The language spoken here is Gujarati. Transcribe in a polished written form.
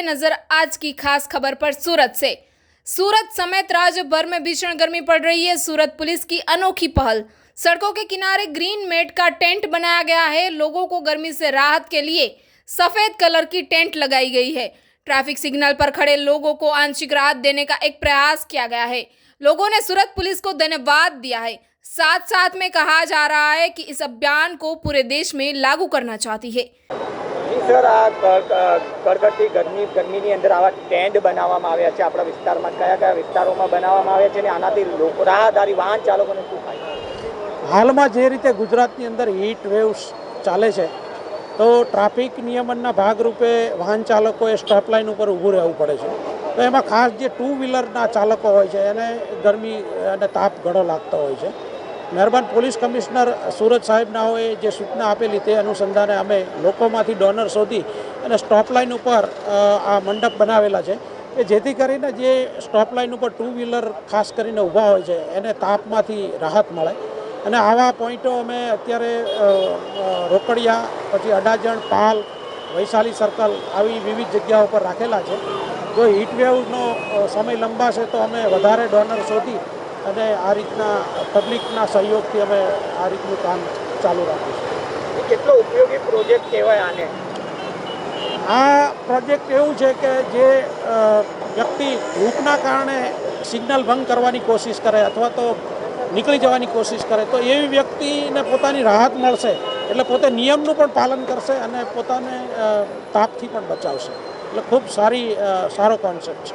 नजर आज की खास खबर पर सूरत से। सूरत समेत राज्य भर में भीषण गर्मी पड़ रही है। सूरत पुलिस की अनोखी पहल, सड़कों के किनारे ग्रीन मैट का टेंट बनाया गया है। लोगों को गर्मी से राहत के लिए सफेद कलर की टेंट लगाई गई है। ट्रैफिक सिग्नल पर खड़े लोगों को आंशिक राहत देने का एक प्रयास किया गया है। लोगों ने सूरत पुलिस को धन्यवाद दिया है। साथ साथ में कहा जा रहा है कि इस अभियान को पूरे देश में लागू करना चाहती है। સર, આ કડકડતી ગરમીની અંદર આવા ટેન્ટ બનાવવામાં આવ્યા છે આપણા વિસ્તારમાં, કયા વિસ્તારોમાં બનાવવામાં આવ્યા છે અને આનાથી લોકો રાહદારી વાહન ચાલકોને શું ફાયદો? હાલમાં જે રીતે ગુજરાતની અંદર હીટ વેવ્સ ચાલે છે તો ટ્રાફિક નિયમનના ભાગરૂપે વાહન ચાલકોએ સ્ટોપ લાઇન ઉપર ઊભું રહેવું પડે છે। તો એમાં ખાસ જે ટુ વ્હીલરના ચાલકો હોય છે એને ગરમી અને તાપ ઘણો લાગતો હોય છે। મહેરબાન પોલીસ કમિશનર સુરત સાહેબનાઓએ જે સૂચના આપેલી તે અનુસંધાને અમે લોકોમાંથી ડોનર શોધી અને સ્ટોપ લાઇન ઉપર આ મંડપ બનાવેલા છે કે જેથી કરીને જે સ્ટોપ લાઇન ઉપર ટુ વ્હીલર ખાસ કરીને ઊભા હોય છે એને તાપમાંથી રાહત મળે। અને આવા પોઈન્ટો અમે અત્યારે રોકડિયા, પછી અડાજણ, પાલ, વૈશાલી સર્કલ આવી વિવિધ જગ્યાઓ પર રાખેલા છે। જો હીટ વેવનો સમય લંબાશે તો અમે વધારે ડોનર શોધી અને આ રીતના પબ્લિકના સહયોગથી અમે આ રીતનું કામ ચાલુ રાખીશું। કેટલો ઉપયોગી પ્રોજેક્ટ કહેવાય આને? આ પ્રોજેક્ટ એવું છે કે જે વ્યક્તિ ધૂપના કારણે સિગ્નલ ભંગ કરવાની કોશિશ કરે અથવા તો નીકળી જવાની કોશિશ કરે તો એવી વ્યક્તિને પોતાની રાહત મળશે, એટલે પોતે નિયમનું પણ પાલન કરશે અને પોતાને તાપથી પણ બચાવશે। એટલે ખૂબ સારો કોન્સેપ્ટ છે।